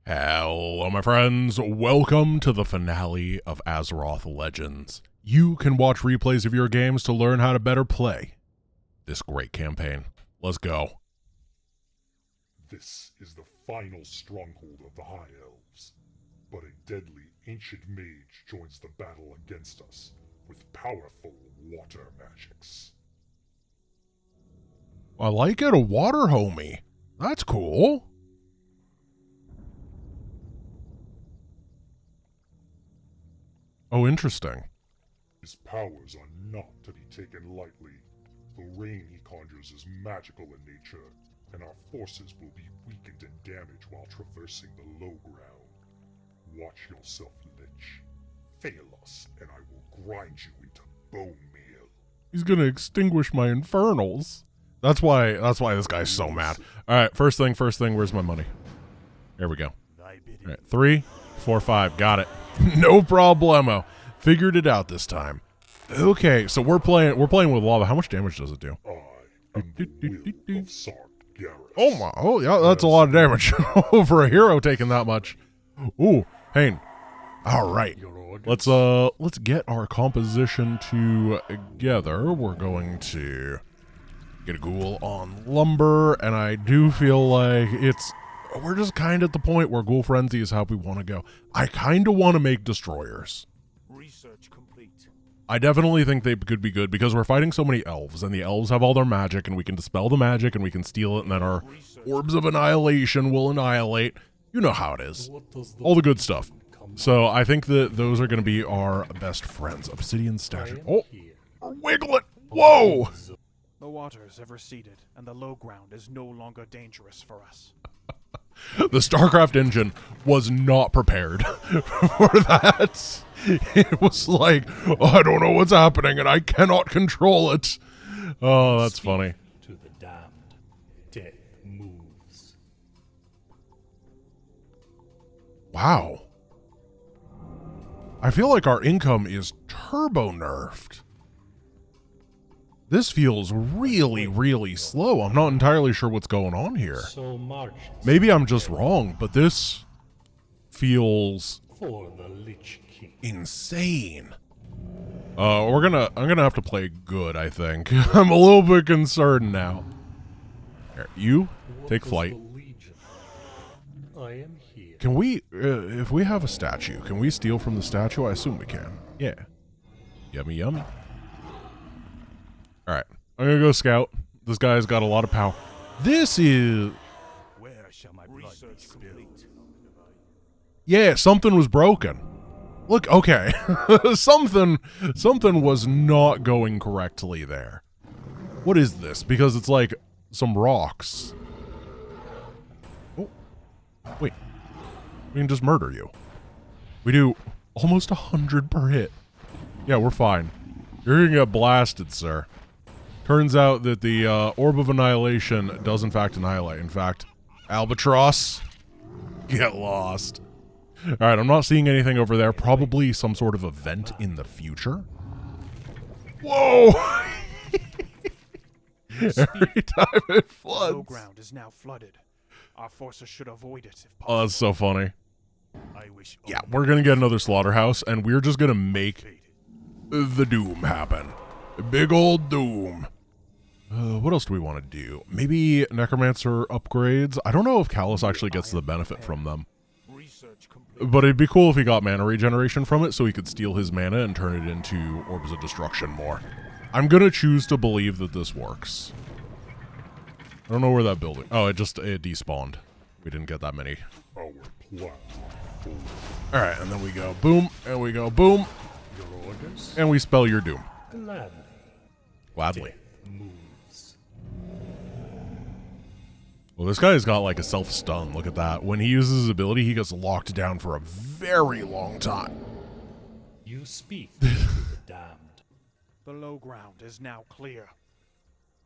Hello, my friends. Welcome to the finale of Azeroth Legends. You can watch replays of your games to learn how to better play this great campaign. Let's go. This is the final stronghold of the High Elves, but a deadly ancient mage joins the battle against us with powerful water magics. I like it, a water homie. That's cool. Oh, interesting. His powers are not to be taken lightly. The rain he conjures is magical in nature, and our forces will be weakened and damaged while traversing the low ground. Watch yourself, Lich. Fail us, and I will grind you into bone meal. He's gonna extinguish my infernals. That's why this guy's so mad. Alright, first thing, where's my money? There we go. Alright, 3, 4, 5, got it. No problemo. Figured it out this time. Okay, so we're playing with lava. How much damage does it do? I am the will of Sargeras. Oh my, oh yeah, that's a lot of damage. For a hero taking that much. Ooh, pain. Alright. Let's get our composition together. We're going to get a ghoul on lumber, and I do feel like we're just kind of at the point where Ghoul Frenzy is how we want to go. I kind of want to make destroyers. Research complete. I definitely think they could be good because we're fighting so many elves, and the elves have all their magic, and we can dispel the magic, and we can steal it, and then our orbs of annihilation will annihilate. You know how it is. All the good stuff. So I think that those are going to be our best friends. Obsidian statue. Oh, wiggle it. Whoa. The waters have receded, and the low ground is no longer dangerous for us. The StarCraft engine was not prepared for that. It was like, oh, I don't know what's happening, and I cannot control it. Oh, that's funny. To the damned, death moves. Wow. I feel like our income is turbo nerfed. This feels really, really slow. I'm not entirely sure what's going on here. So much. Maybe I'm just wrong, but this feels For the Lich King. insane. I'm gonna have to play good, I think. I'm a little bit concerned now. Here, you take flight. I am here. Can we, if we have a statue, can we steal from the statue? I assume we can. Yeah. Yummy, yummy. Alright, I'm gonna go scout. This guy's got a lot of power. This is... Where shall my research complete? Yeah, something was broken. Look, okay. something was not going correctly there. What is this? Because it's like some rocks. Oh, wait. We can just murder you. We do almost 100 per hit. Yeah, we're fine. You're gonna get blasted, sir. Turns out that the Orb of Annihilation does in fact annihilate. In fact, Albatross, get lost. Alright, I'm not seeing anything over there. Probably some sort of event in the future. Whoa! Every time it floods. The low ground is now flooded. Our forces should avoid it if possible. Oh, that's so funny. I wish. Yeah, we're gonna get another slaughterhouse, and we're just gonna make the doom happen. Big old doom. What else do we want to do? Maybe Necromancer upgrades? I don't know if Callus actually gets the benefit from them. Research complete. But it'd be cool if he got mana regeneration from it so he could steal his mana and turn it into Orbs of Destruction more. I'm gonna choose to believe that this works. I don't know where that building... Oh, it despawned. We didn't get that many. Our plan. Alright, and then we go boom, and we go boom, Your orders? and we spell your doom. Gladly. Gladly. Moves. Well, this guy's got like a self-stun. Look at that. When he uses his ability, he gets locked down for a very long time. You speak to the damned. The low ground is now clear.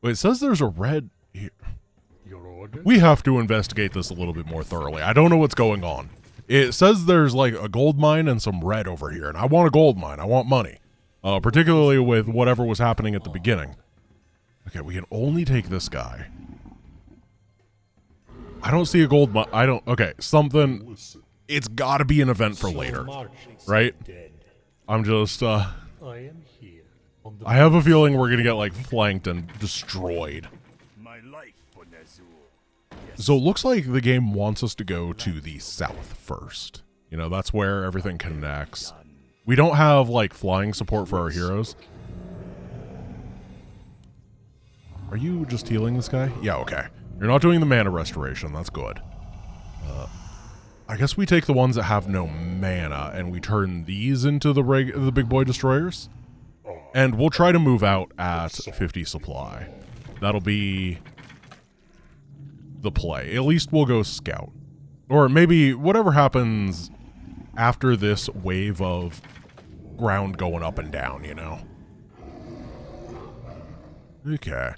Wait, it says there's a red... Here. Your orders? We have to investigate this a little bit more thoroughly. I don't know what's going on. It says there's like a gold mine and some red over here, and I want a gold mine. I want money. Particularly with whatever was happening at the beginning. Okay, we can only take this guy. I don't see a gold I don't... Okay, something... Listen. It's gotta be an event for So later, March is right? dead. I'm just, I am here. On the I have a feeling we're gonna get, like, flanked and destroyed. My life for Nazul. So it looks like the game wants us to go to the south first. You know, that's where everything connects. We don't have, like, flying support for our heroes. Are you just healing this guy? Yeah, okay. You're not doing the mana restoration. That's good. I guess we take the ones that have no mana and we turn these into the big boy destroyers. And we'll try to move out at 50 supply. That'll be the play. At least we'll go scout. Or maybe whatever happens after this wave of ground going up and down, you know? Okay.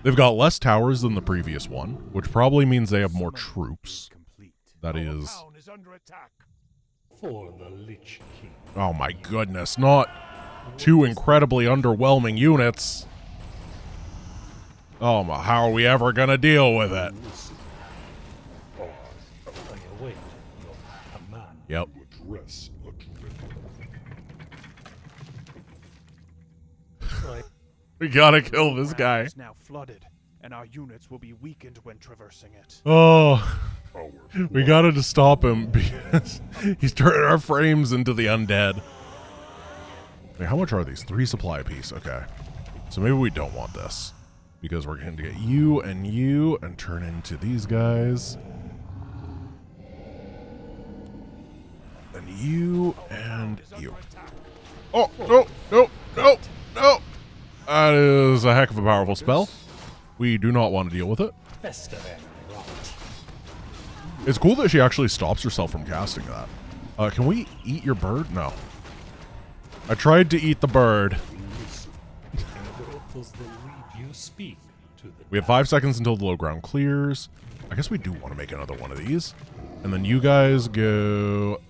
They've got less towers than the previous one, which probably means they have more troops. That is... Town is under attack. for the Lich King. Oh my goodness, not two incredibly underwhelming units. Oh my, how are we ever gonna deal with it? I await your command. Yep. Address a I We gotta kill this Ground guy. is now flooded, and our units will be weakened when traversing it. Oh, our we gotta just stop him because he's turning our frames into the undead. Wait, how much are these? 3 supply apiece. Okay. So maybe we don't want this because we're going to get you and turn into these guys. And you and you. Oh, no, no, no, no. That is a heck of a powerful spell. We do not want to deal with it. fester and rot. It's cool that she actually stops herself from casting that. Can we eat your bird? No. I tried to eat the bird. What does the lead you speak to the We have 5 seconds until the low ground clears. I guess we do want to make another one of these. And then you guys go...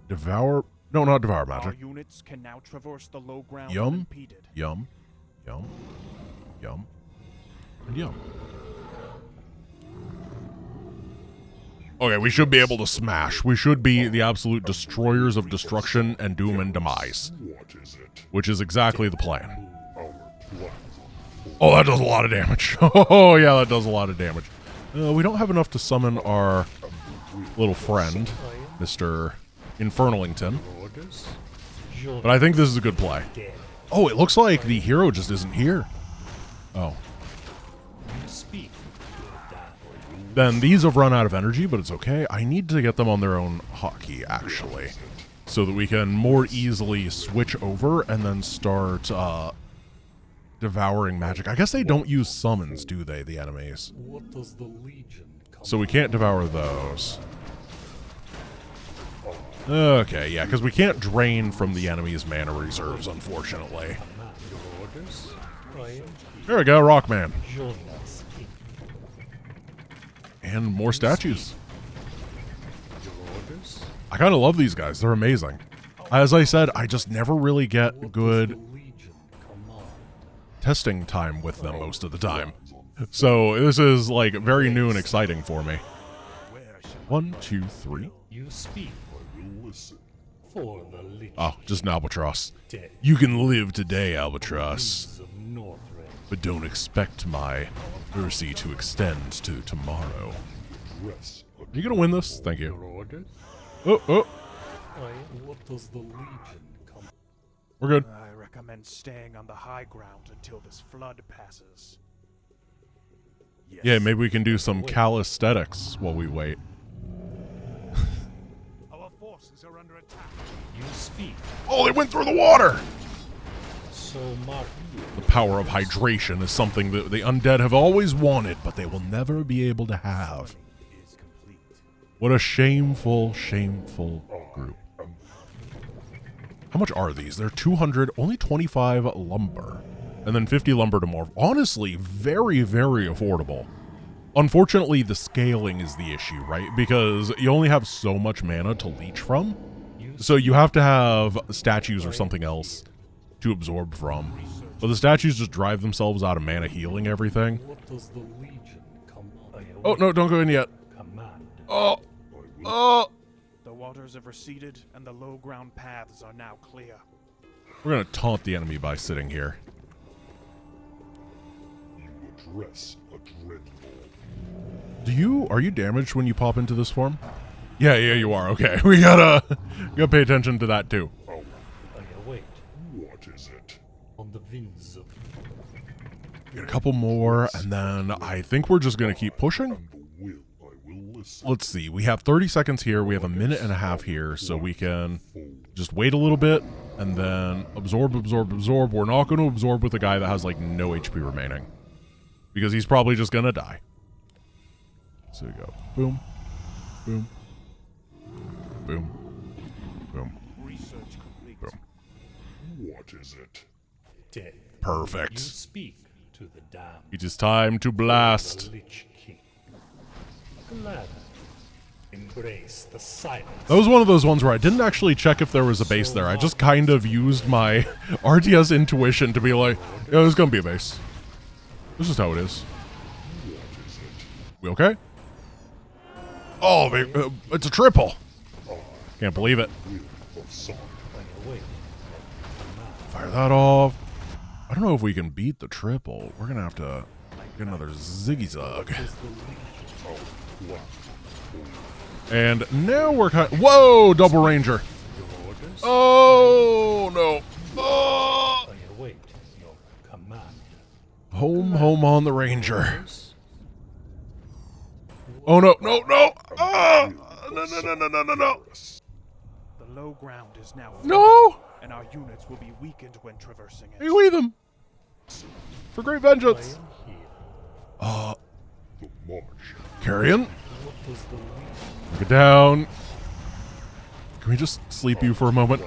Devour... No, not Devour Our Magic. units can now traverse the low ground Yum. unimpeded. Yum. Yum. Yum. And yum. Okay, we should be able to smash. We should be the absolute destroyers of destruction and doom and demise. what is it? Which is exactly the plan. Our plans Oh, that does a lot of damage. Oh, yeah, that does a lot of damage. We don't have enough to summon our little friend, Mr. Infernalington. orders? But I think this is a good play. Dead. Oh, it looks like the hero just isn't here. Oh. You speak to the dark. Then these have run out of energy, but it's okay. I need to get them on their own hotkey, actually. So that we can more easily switch over and then start devouring magic. I guess they don't use summons, do they, the enemies? What does the Legion come So we can't devour those. Okay, yeah, because we can't drain from the enemy's mana reserves, unfortunately. command? Your orders? I am There we go, Rockman. Jonas King. And more statues. Your orders? I kind of love these guys. They're amazing. As I said, I just never really get What good does the Legion command? testing time with them most of the time. So this is like very new and exciting for me. Where shall 1, 2, 3. You speak will listen. for the Lich Oh, just an albatross. dead. You can live today, albatross, Of Northrend. but don't expect my mercy to extend to tomorrow. Address a Are you gonna win this? Thank Your you. orders? Oh, oh, What does the Legion come? we're good. I recommend staying on the high ground until this flood passes. yes. Yeah, maybe we can do some calisthenics while we wait. Our forces are under attack. You speak. Oh, they went through the water! So Mark. The power of hydration is something that the undead have always wanted, but they will never be able to have. Is complete. What a shameful, shameful group. How much are these? They're 200, only 25 lumber. And then 50 lumber to more. Honestly, very, very affordable. Unfortunately, the scaling is the issue, right? Because you only have so much mana to leech from. So you have to have statues or something else to absorb from. But the statues just drive themselves out of mana healing everything. What does the Legion come? Oh, no, don't go in yet. Oh! I will. Oh! The waters have receded, and the low ground paths are now clear. We're gonna taunt the enemy by sitting here. You address a dreadnought. Are you damaged when you pop into this form? Yeah, you are. Okay, we gotta pay attention to that too. Oh, I await what is it? on the winds of Get a couple more, and then I think we're just gonna keep pushing. And the will, I will listen. Let's see. We have 30 seconds here. We have a minute and a half here, so we can just wait a little bit and then absorb. We're not going to absorb with a guy that has like no HP remaining because he's probably just gonna die. So we go boom, boom, boom, boom, Research complete. boom. What is it? death. Perfect. You speak to the damned. It is time to blast. The Lich King. Glad. Embrace the silence. That was one of those ones where I didn't actually check if there was a base there. I just kind of used my RTS intuition to be like, yeah, there's gonna be a base. This is how it is. What is it? We okay? Oh, it's a triple. Can't believe it. Will of song. I await Fire that off. I don't know if we can beat the triple. We're gonna have to get another Ziggy Zug. Oh, what? And now we're kind. Whoa, double ranger. your orders. Oh no. Oh. I await your command. Home on the ranger. Oh no. Ah! No. The low ground is now full, No. and our units will be weakened when traversing it. Hey, we them. For great I vengeance. am here. The march. Carrion. What does the wind Get down. Can we just sleep you for a moment?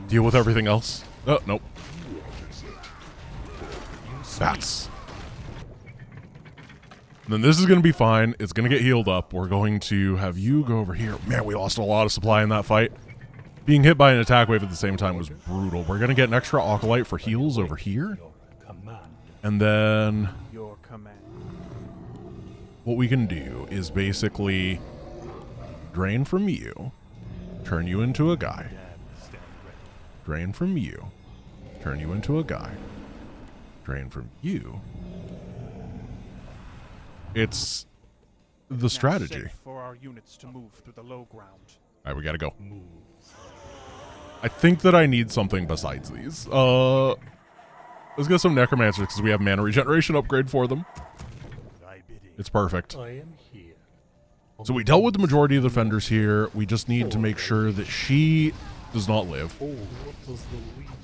Deal with everything else. Oh, nope. What is it? Bats. And then this is going to be fine. It's going to get healed up. We're going to have you go over here. Man, we lost a lot of supply in that fight. Being hit by an attack wave at the same time was brutal. We're going to get an extra Acolyte for heals over here. your command? And then Your command. what we can do is basically drain from you, turn you into a guy. Drain from you, turn you into a guy. Drain from you. It's the Now strategy. safe for our units to move through the low ground. All right, we gotta go. Move. I think that I need something besides these. Let's get some necromancers because we have mana regeneration upgrade for them. Thy bidding. It's perfect. I am here. So we dealt with the majority of the defenders here. We just need to make sure that she does not live. Oh, what does the Legion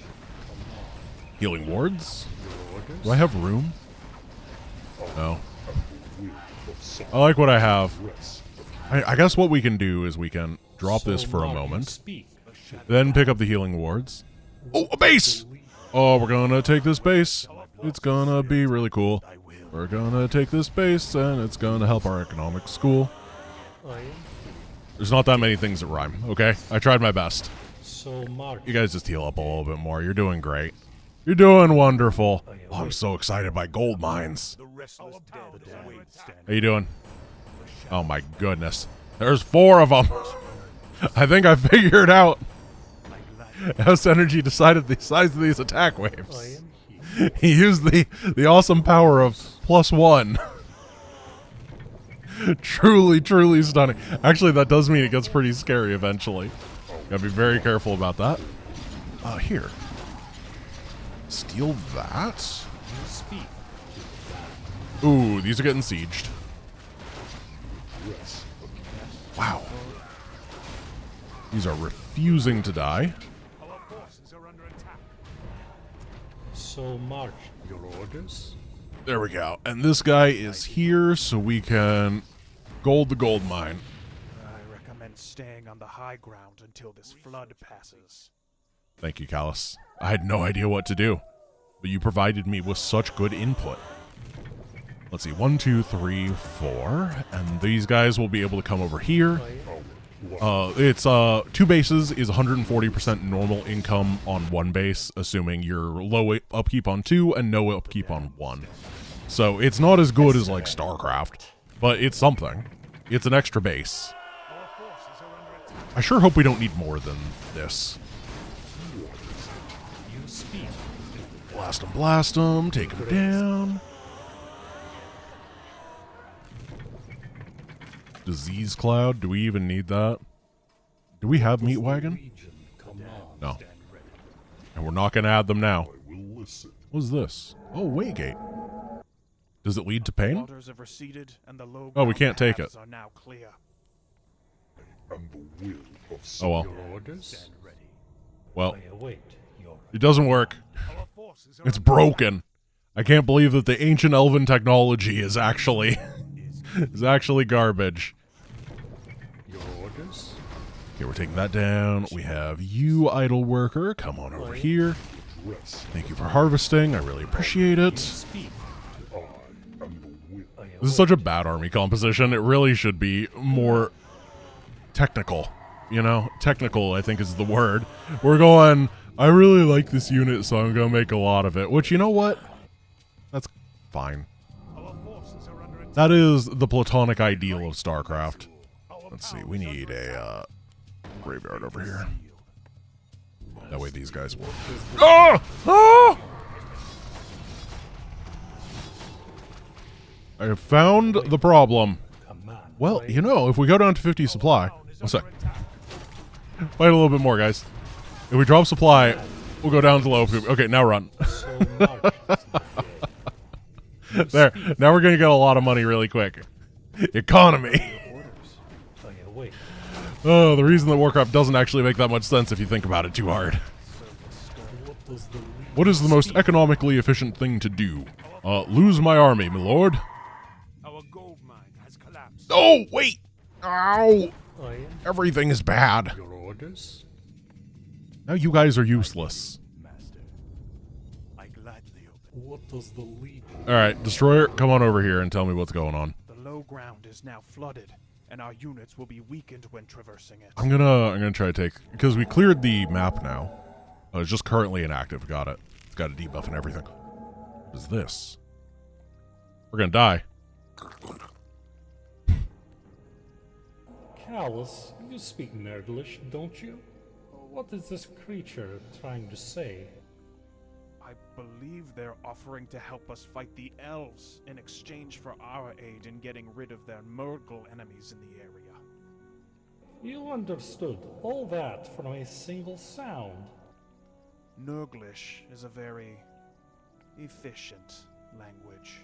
command? Healing wards? Your orders? Do I have room? No. Will of song. I like what I have. Rest. I guess what we can do is we can drop So this for a now you moment, Speak. then pick up the healing wards. Oh, a base! Oh, we're gonna take this base. It's gonna be really cool. Thy will. We're gonna take this base, and it's gonna help our economic school. I am There's not that many things that rhyme, okay? I tried my best. so march. You guys just heal up a little bit more. You're doing great. You're doing wonderful. Oh, I'm so excited by gold mines. The restless dead await stand. How you doing? Oh my goodness. There's 4 of them. I think I figured out House Energy decided the size of these attack I waves. am here. He used the awesome power of +1. Truly stunning. Actually, that does mean it gets pretty scary eventually. Gotta be very careful about that. Here. Steal that? You speak. Ooh, these are getting sieged. Rest. Wow. These are refusing to die. Our forces are under attack. So march. Your orders? There we go. And this guy is here so we can gold the gold mine. I recommend staying on the high ground until this flood passes. Thank you, Callus. I had no idea what to do, but you provided me with such good input. Let's see, 1, 2, 3, 4, and these guys will be able to come over here. It's 2 bases is 140% normal income on 1 base, assuming you're low upkeep on 2 and no upkeep on 1. So it's not as good as like StarCraft, but it's something. It's an extra base. Our forces are under attack. I sure hope we don't need more than this. You speak to Blast them, take them down. Disease cloud, do we even need that? Do we have meat wagon? Legion command. No. And we're not going to add them now. I will listen. What's this? Oh, Waygate. Does it lead to pain? Waters have receded, and the low Oh, we ground can't take paths it. are now clear. And the will of Oh well. Your orders? Stand ready. Well, I await your it doesn't work. Our forces are It's under broken. I can't believe that the ancient elven technology is actually garbage. your orders. Okay, we're taking that down. We have you, idle worker. Come on over here. dress. Thank you for harvesting. I really appreciate You it. speak. I am the will. I This is such a bad army composition. It really should be more technical. You know, technical, I think, is the word. We're going, I really like this unit, so I'm going to make a lot of it. Which, you know what? That's fine. Our forces are under attack. That is the platonic ideal of StarCraft. Our Let's see, powers we are need under a graveyard over here. sealed. That way these guys will. Ah! Ah! I have found the problem. command. Well, you know, if we go down to 50 supply. Town is One sec. under attack. Fight a little bit more, guys. If we drop supply, we'll go down to low. Okay, now run. So much is the There. Now we're going to get a lot of money really quick. Economy. orders. I await. Oh, the reason that Warcraft doesn't actually make that much sense if you think about it too hard. What does the legion What is the most speak? economically efficient thing to do? Lose my army, my lord. Our gold mine has collapsed. Oh, wait. Ow. I am Everything is bad. your orders. Now you guys are useless. Master, I gladly open. What does the legion? All right, Destroyer, come on over here and tell me what's going on. The low ground is now flooded, and our units will be weakened when traversing it. I'm gonna try to take, because we cleared the map now. It's just currently inactive. Got it. It's got a debuff and everything. What is this? We're gonna die. Callus, you speak Nerdlish, don't you? What is this creature trying to say? I believe they're offering to help us fight the elves in exchange for our aid in getting rid of their Murgle enemies in the area. You understood all that from a single sound. Nurglish is a very efficient language.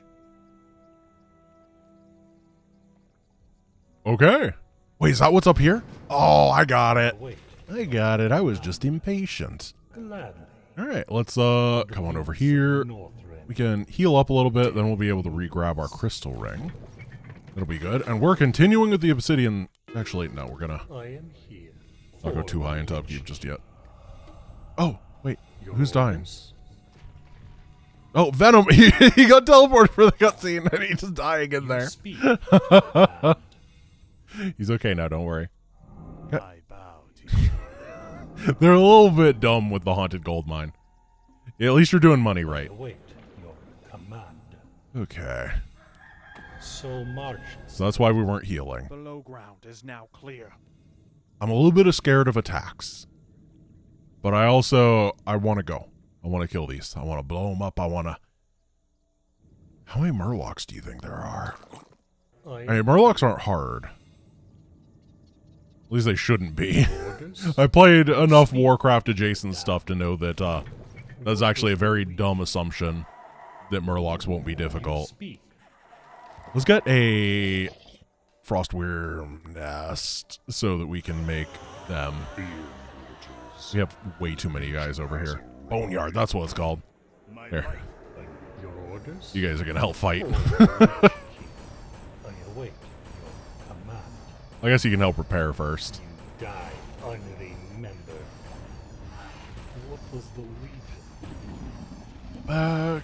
Okay. Wait, is that what's up here? Oh, I got it. Wait, I got it. I was just impatient. gladly. All right, let's come on over here. Northrend. We can heal up a little bit, then we'll be able to re-grab our crystal ring. That'll be good. And we're continuing with the obsidian. Actually, no, we're gonna I am here. not go for too high into you. upkeep just yet. Oh, wait, Your who's dying? orders. Oh, Venom. He got teleported for the cutscene, and he's just dying in You there. speak. He's okay now. Don't worry. I bow to you. They're a little bit dumb with the haunted gold mine. Yeah, at least you're doing money right. Await your command. Okay, So march. so that's why we weren't healing. The low ground is now clear. I'm a little bit scared of attacks, but I want to go. I want to kill these. I want to blow them up. I want to. How many Murlocs do you think there are? I mean, Murlocs aren't hard. At least they shouldn't be. Orders. I played enough Warcraft adjacent stuff to know that that's actually a very dumb assumption that Murlocs won't be difficult. Speak. Let's get a Frostwyrm nest so that we can make them. Fear mortals. We have way too many guys over here. Boneyard, that's what it's called. My There. life Your orders. You guys are gonna help fight. I await your command. I guess you can help repair first. You die unremembered. What does the legion? I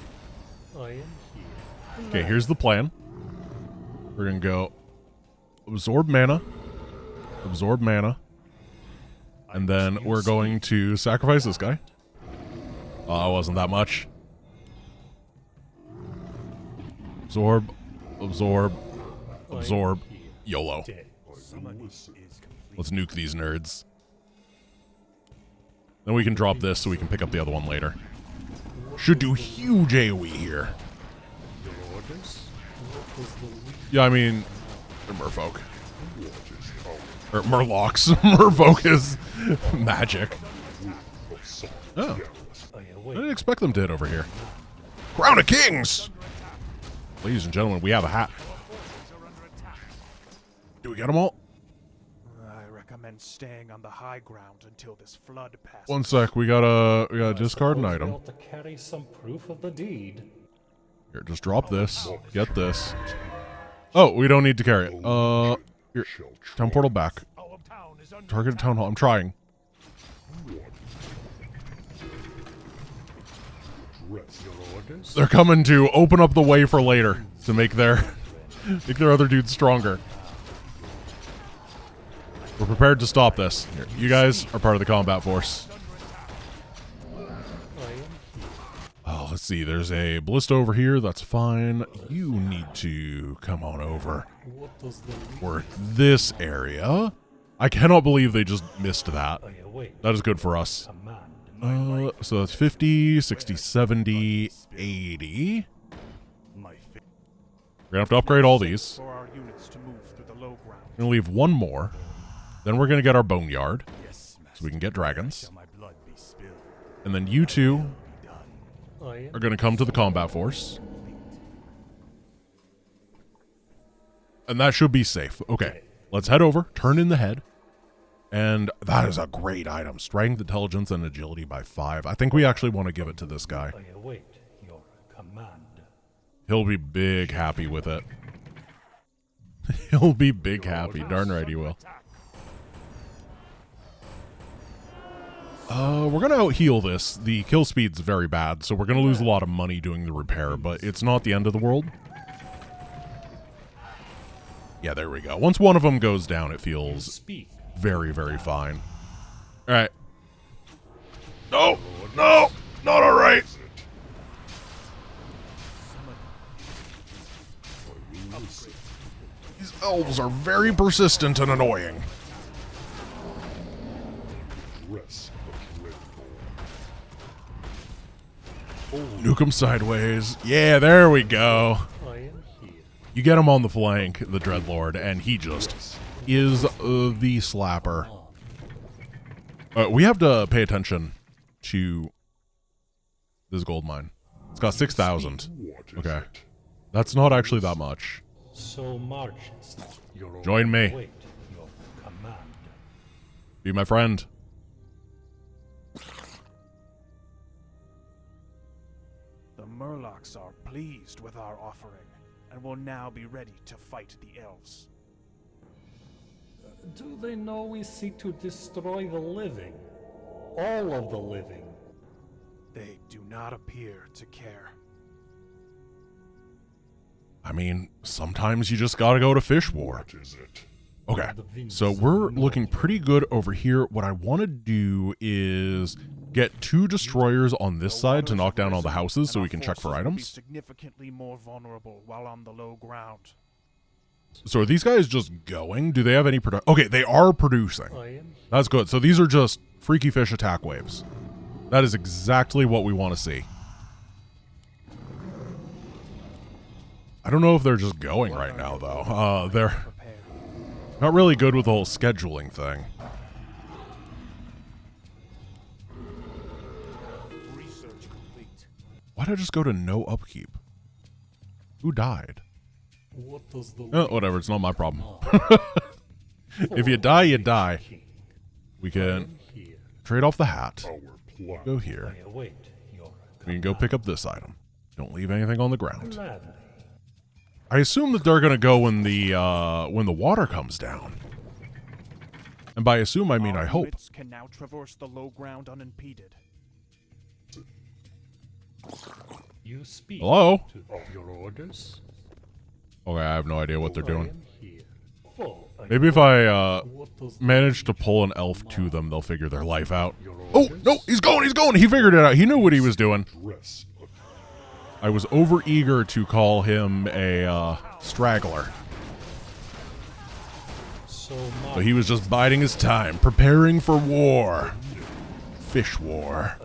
am here. Okay, here's the plan. We're gonna go absorb mana, and then we're going to sacrifice this guy. It wasn't that much. Absorb, absorb, absorb. YOLO. Dead. Summoning is complete. Let's nuke these nerds. Then we can drop this so we can pick up the other one later. Should do huge AoE here. Your orders? What was the lead? Yeah, I mean, they're merfolk. What is power? Or Murlocs. Merfolk is magic. Of some Oh. jealous. I I await. didn't expect them to hit over here. Crown of Kings! Ladies and gentlemen, we have a hat. Do we get them all? I recommend staying on the high ground until this flood passes. One sec, we gotta discard an Suppose we item. ought to carry some proof of the deed. Here, just drop this. Get this. Oh, we don't need to carry it. Here, Shall town portal back. Our town is under Target town hall. I'm trying. dress your orders? They're coming to open up the way for later to make their other dudes stronger. We're prepared to stop this. Here, you guys are part of the combat force. I am here. Oh, let's see. There's a ballista over here. That's fine. You need to come on over. What does the lead? We're this area. I cannot believe they just missed that. I await. That is good for us. Command. So that's 50, 60, 70, 80. my fa- We're gonna have to upgrade all these. For our units to move through the low ground. We're gonna leave one more. Then we're gonna get our boneyard, Yes, master. so we can get dragons. Shall my blood be spilled? And then you two Be done. I am are gonna come to the combat force. And that should be safe. Okay, let's head over, turn in the head. And that is a great item. Strength, intelligence, and agility by 5. I think we actually want to give it to this guy. I await your command. He'll be big happy with it. He'll be big happy. Darn right he will. We're gonna out heal this. The kill speed's very bad, so we're gonna lose a lot of money doing the repair, but it's not the end of the world. Yeah, there we go. Once one of them goes down, it feels Speak. very, very fine. All right. No, no, not all right. These elves are very persistent and annoying. Dress the dreadful. Nuke them sideways. Yeah, there we go. I am here. You get him on the flank, the Dreadlord, and he just is the slapper. We have to pay attention to this gold mine. It's got 6,000. What is Okay. it? That's not actually that much. So marches. Your Join me. await your command. Be my friend. The Murlocs are pleased with our offering, and will now be ready to fight the elves. Do they know we seek to destroy the living? All of the living. They do not appear to care. I mean, sometimes you just gotta go to fish war. What is it? Okay, so we're looking pretty good over here. What I want to do is get 2 destroyers on this side to knock down all the houses so we can check for Our forces will be items. significantly more vulnerable while on the low ground. So are these guys just going? Do they have any production? Okay, they are producing. I am That's good. So these are just freaky fish attack waves. That is exactly what we want to see. I don't know if they're just going right now, though. They're Prepare. not really good with the whole scheduling thing. Research complete. Why did I just go to no upkeep? Who died? What does the Whatever, it's not my problem. If you die, you die. King. We can I'm here. trade off the hat. Our plan. Go here. I await your We can go pick up this item. Don't leave anything on the ground. gladly. I assume that they're gonna go when the water comes down. And by assume, I mean Our I hope. units can now traverse the low ground unimpeded. You speak. Hello? To your orders. Okay, I have no idea what they're I doing. am here. Oh, I Maybe if I What does manage to pull an elf to them, they'll figure their life out. your Oh, orders? no, he's going! He figured it out. He knew what he was doing. Dress the I was over eager to call him a straggler. So he was just biding his time, preparing for war. Fish war.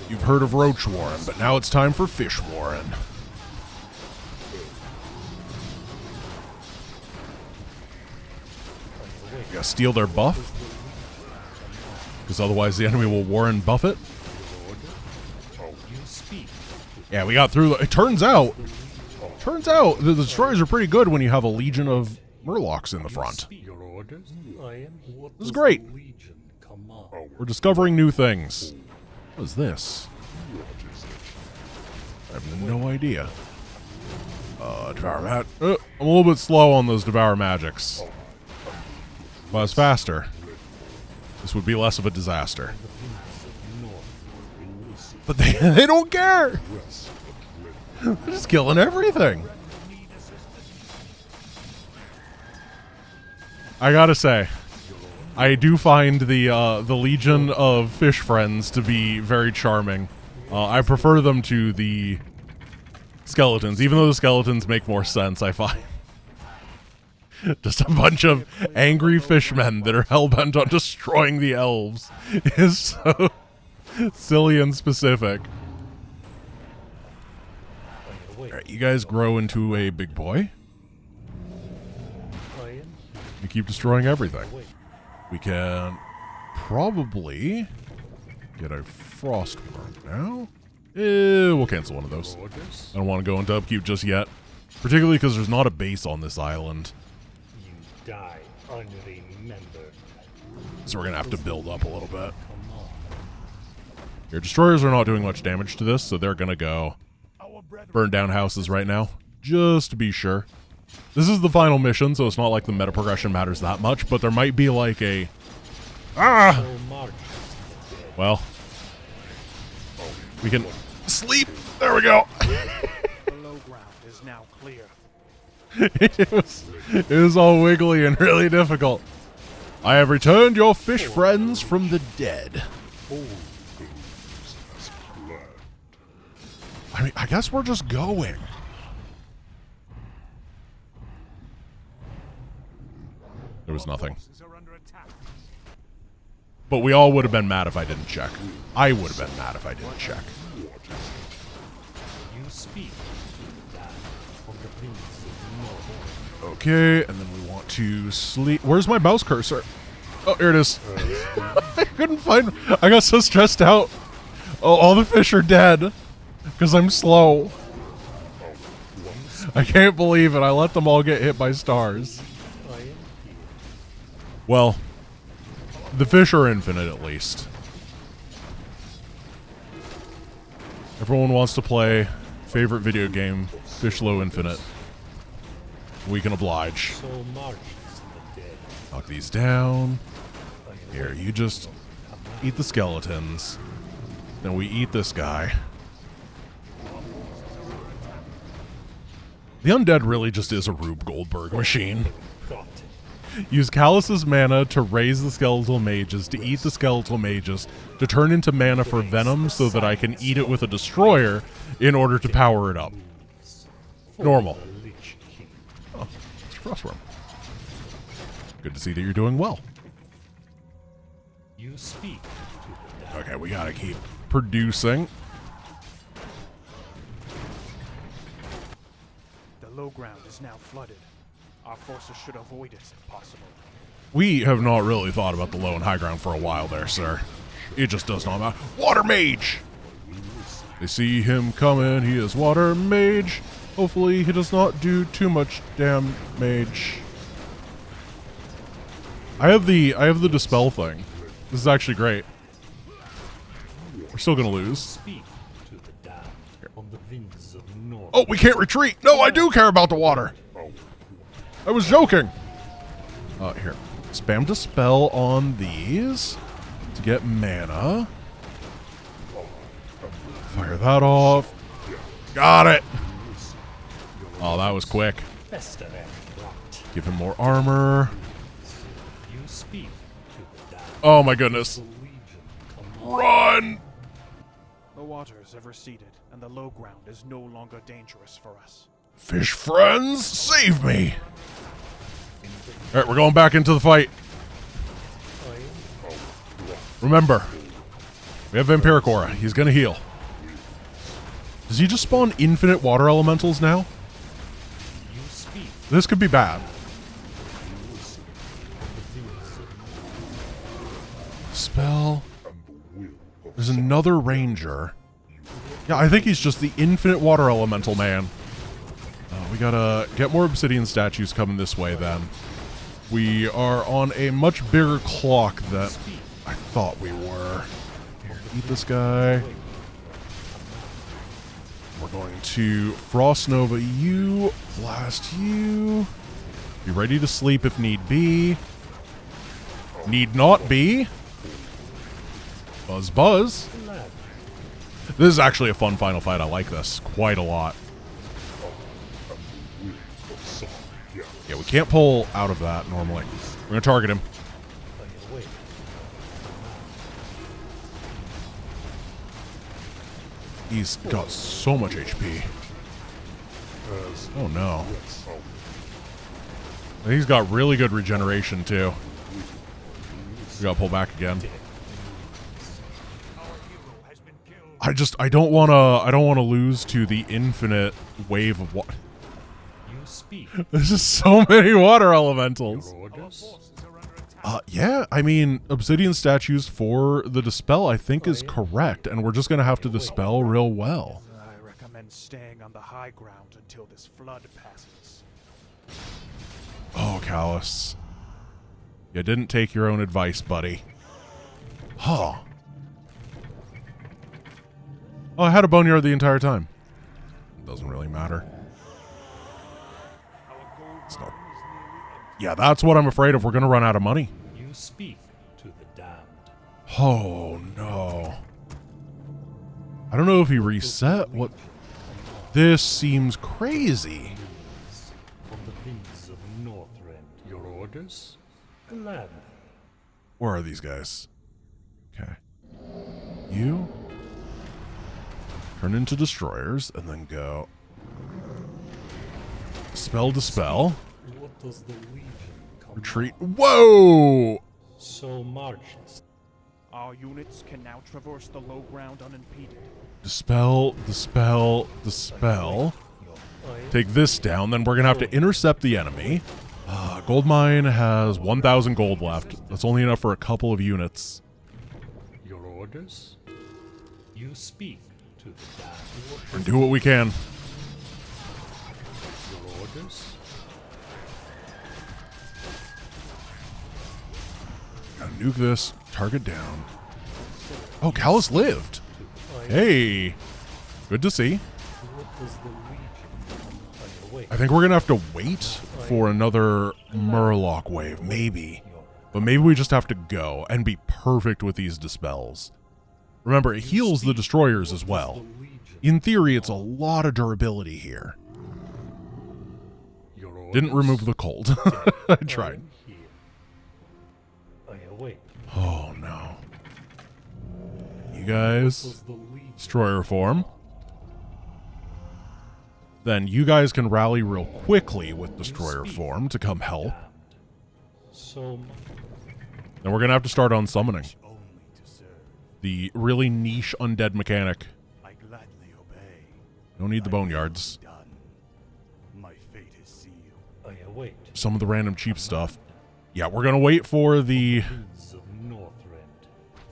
You've heard of Roach Warren, but now it's time for Fish Warren. You gotta steal their buff, because otherwise the enemy will Warren buff it. Yeah, we got through. It turns out the destroyers are pretty good when you have a legion of Murlocs in the front. This is great. We're discovering new things. What is this? I have no idea. Devour Mag. I'm a little bit slow on those Devour Magics. If I was faster, this would be less of a disaster. But they don't care. They're just killing everything. I gotta say, I do find the Legion of Fish Friends to be very charming. I prefer them to the skeletons, even though the skeletons make more sense, I find. Just a bunch of angry fishmen that are hell-bent on destroying the elves is so silly and specific. Alright, you guys grow into a big boy. You keep destroying everything. We can probably get a Frostworm now. We'll cancel one of those. I don't want to go into upkeep just yet. Particularly because there's not a base on this island. You die unremembered. So we're going to have to build up a little bit. Your destroyers are not doing much damage to this, so they're going to go burn down houses right now. Just to be sure. This is the final mission, so it's not like the meta progression matters that much, but there might be like a... Ah! Well. We can sleep. There we go. The low ground is now clear. it was all wiggly and really difficult. I have returned your fish friends from the dead. I mean, I guess we're just going. There was nothing. But we all would have been mad if I didn't check. I would have been mad if I didn't check. Okay, and then we want to sleep. Where's my mouse cursor? Oh, here it is. I couldn't find... I got so stressed out. Oh, all the fish are dead. Because I'm slow. I can't believe it. I let them all get hit by stars. Well, the fish are infinite at least. Everyone wants to play favorite video game, Fish Low Infinite. We can oblige. Knock these down. Here, you just eat the skeletons. Then we eat this guy. The undead really just is a Rube Goldberg machine. Use Callus's mana to raise the skeletal mages, to eat the skeletal mages, to turn into mana for venom so that I can eat it with a destroyer in order to power it up. Normal. Oh, it's a Frostworm. Good to see that you're doing well. Okay, we gotta keep producing. The low ground is now flooded. Our forces should avoid it if possible. We have not really thought about the low and high ground for a while there, sir. It just does not matter. Water Mage! They see him coming. He is Water Mage. Hopefully he does not do too much damage. I have the Dispel thing. This is actually great. We're still gonna lose. Oh, we can't retreat! No, I do care about the water! I was joking! Here. Spam Dispel on these to get mana. Fire that off. Got it! Oh, that was quick. Give him more armor. Oh my goodness. Run! The waters have receded, and the low ground is no longer dangerous for us. Fish friends, save me! Alright, we're going back into the fight. Remember, we have Vampiric Aura. He's gonna heal. Does he just spawn infinite water elementals now? This could be bad. Spell. There's another ranger. Yeah, I think he's just the infinite water elemental man. We gotta get more obsidian statues coming this way then. We are on a much bigger clock than I thought we were. Eat this guy. We're going to Frost Nova you, blast you. Be ready to sleep if need be. Need not be. Buzz buzz. This is actually a fun final fight. I like this quite a lot. Yeah, we can't pull out of that normally. We're going to target him. He's got so much HP. Oh no. He's got really good regeneration too. We gotta pull back again. I don't wanna lose to the infinite wave of water. There's just so many water elementals. Yeah, I mean, obsidian statues for the dispel I think is correct, and we're just gonna have to dispel real well. I recommend staying on the high ground until this flood passes. Oh, Callus. You didn't take your own advice, buddy. Huh. Oh, I had a boneyard the entire time. Doesn't really matter. It's not. Yeah, that's what I'm afraid of. We're gonna run out of money. You speak to the damned. Oh no. I don't know if he reset. What? This seems crazy. From the winds of Northrend, your orders? Gladly. Where are these guys? Okay. You turn into destroyers and then go spell dispel. What does the Legion come Retreat. Whoa! So marches. Our units can now traverse the low ground unimpeded. Dispel, dispel, dispel. Take this down, then we're gonna have to intercept the enemy. Gold mine has 1,000 gold left. That's only enough for a couple of units. Your orders? You speak to the damned. And do what we can. Your orders? Gotta nuke this. Target down. Oh, Callus lived. Hey. Good to see. What does the Legion away? I think we're gonna have to wait for another Murloc wave, maybe. But maybe we just have to go and be perfect with these dispels. Remember, it heals the destroyers as well. In theory, it's a lot of durability here. Didn't remove the cold. I tried. I await. Oh no. You guys, destroyer form. Then you guys can rally real quickly with destroyer form to come help. So Then we're gonna have to start on summoning. Only to serve. The really niche undead mechanic. I gladly obey. Don't need the boneyards. Done. My fate is sealed. I await. Some of the random cheap stuff. Yeah, we're gonna wait for the... Winds of Northrend.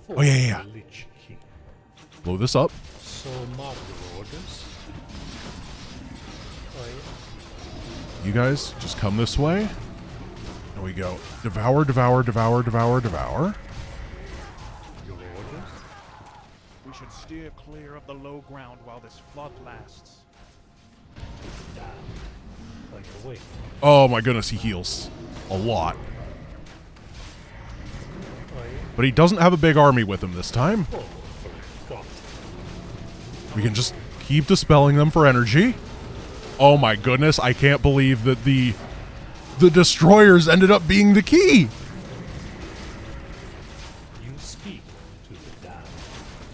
Oh, yeah. For the Lich King. Blow this up. So mark your orders. You guys, just come this way. There we go. Devour, devour, devour, devour, devour. Your orders? We should steer clear of the low ground while this flood lasts. I await. Oh my goodness, he heals. A lot. But he doesn't have a big army with him this time. Oh, God. We can just keep dispelling them for energy. Oh my goodness, I can't believe that the destroyers ended up being the key. You speak to the damned.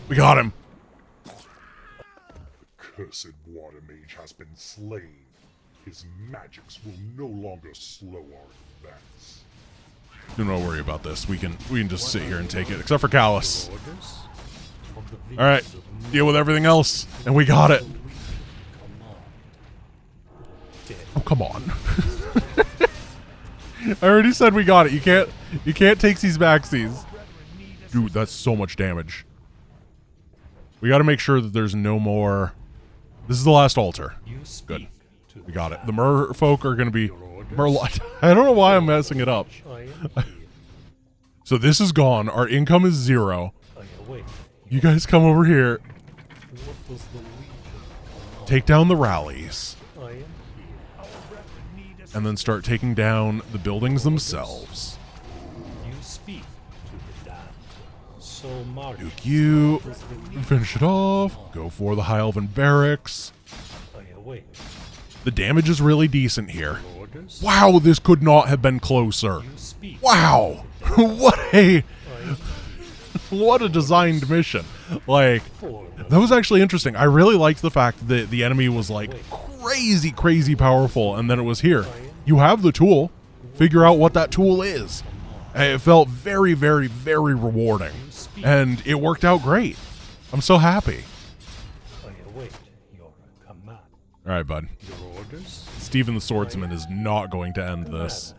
We got him. The cursed water mage has been slain. His magics will no longer slow our advance. Do not worry about this. We can just sit here and take it, except for Callus. Orders? Of the All right, winds of deal with everything else, and we got it. command. Dead. Oh, come on. I already said we got it. You can't take these backsies. Dude, that's so much damage. We got to make sure that there's no more. This is the last altar. You Good. speak to We got it. The merfolk are going to be Your orders? Murloc. I don't know why I'm messing it up. I am here. So this is gone. Our income is 0. I await. You guys come over here. What does the Legion command? Take down the rallies. I am here. And then start taking down the buildings themselves. You speak to the damned. So march. Duke you. What does the Legion Finish it off. command? Go for the High Elven Barracks. I await. The damage is really decent here. Orders? Wow, this could not have been closer. You speak. Wow. What a designed mission. Like, For the that was actually interesting. I really liked the fact that the enemy was like crazy powerful, and then it was here. You have the tool. Figure out what that tool is. And it felt very rewarding. And it worked out great. I'm so happy. I await your command. All right, bud. Your orders? Stephen the Swordsman is not going to end this.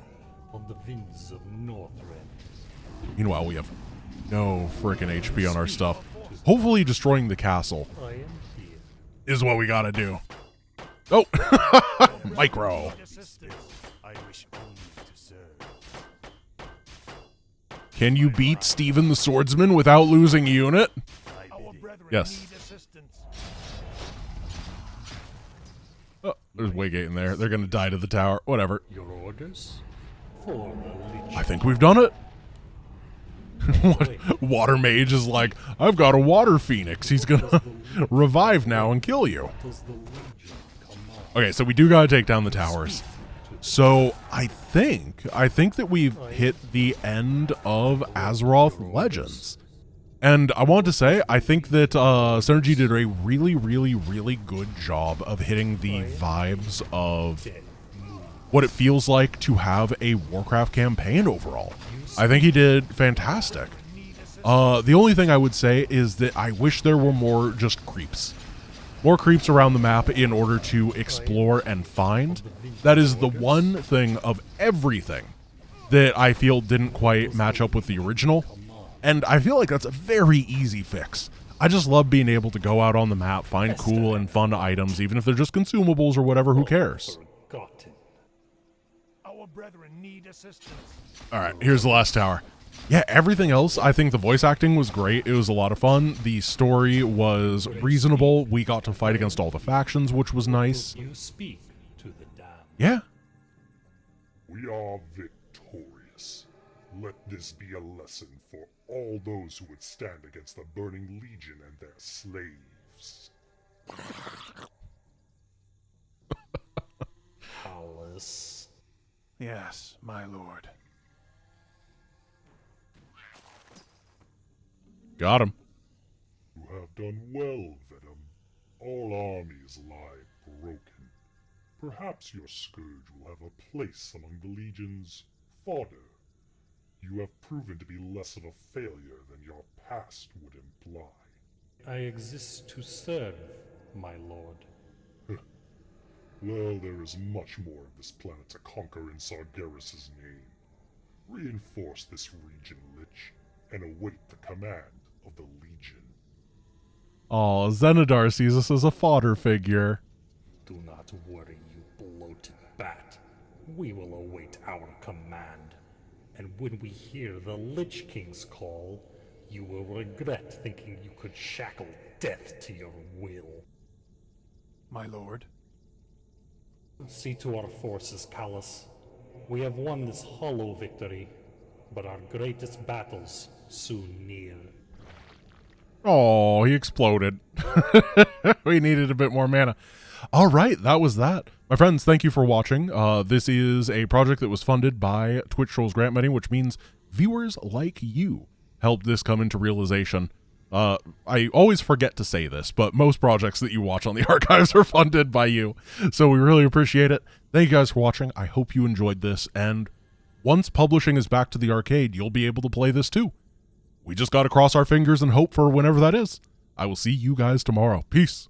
On the winds of Northrend. Meanwhile, we have no frickin' HP on our stuff. Hopefully destroying the castle I am here. is what we gotta do. Oh! Micro. Assistance. I wish only to serve. Can you beat Stephen the Swordsman without losing a unit? Our brethren Yes. need assistance. Oh, there's Waygate in there. They're gonna die to the tower. Whatever. Your orders? For the Legion. I think we've done it. What? Water Mage is like, I've got a water phoenix. He's gonna revive now and kill you. Does the Legion command? Okay, so we do gotta take down the towers. So I think that we've hit the end of Azeroth Legends. And I want to say, I think that Synergy did a really good job of hitting the vibes of what it feels like to have a Warcraft campaign overall. I think he did fantastic. The only thing I would say is that I wish there were more just creeps. More creeps around the map in order to explore and find. That is the one thing of everything that I feel didn't quite match up with the original. And I feel like that's a very easy fix. I just love being able to go out on the map, find cool and fun items, even if they're just consumables or whatever, who cares? Forgotten. Our brethren need assistance. Alright, here's the last tower. Yeah, everything else, I think the voice acting was great. It was a lot of fun. The story was reasonable. We got to fight against all the factions, which was nice. You speak to the damned. Yeah. We are victorious. Let this be a lesson for all those who would stand against the Burning Legion and their slaves. Alice. Yes, my lord. Got him. You have done well, Venom. All armies lie broken. Perhaps your scourge will have a place among the Legion's fodder. You have proven to be less of a failure than your past would imply. I exist to serve, my lord. Well, there is much more of this planet to conquer in Sargeras' name. Reinforce this region, Lich, and await the command of the Legion. Aw, Zenidar sees us as a fodder figure. Do not worry, you bloated bat. We will await our command. And when we hear the Lich King's call, you will regret thinking you could shackle death to your will. My lord. See to our forces, Callus. We have won this hollow victory, but our greatest battles soon near. Oh, he exploded. We needed a bit more mana. All right, that was that. My friends, thank you for watching. This is a project that was funded by Twitch Trolls Grant Money, which means viewers like you helped this come into realization. I always forget to say this, but most projects that you watch on the archives are funded by you, so we really appreciate it. Thank you guys for watching. I hope you enjoyed this, and once publishing is back to the arcade, you'll be able to play this too. We just gotta cross our fingers and hope for whenever that is. I will see you guys tomorrow. Peace.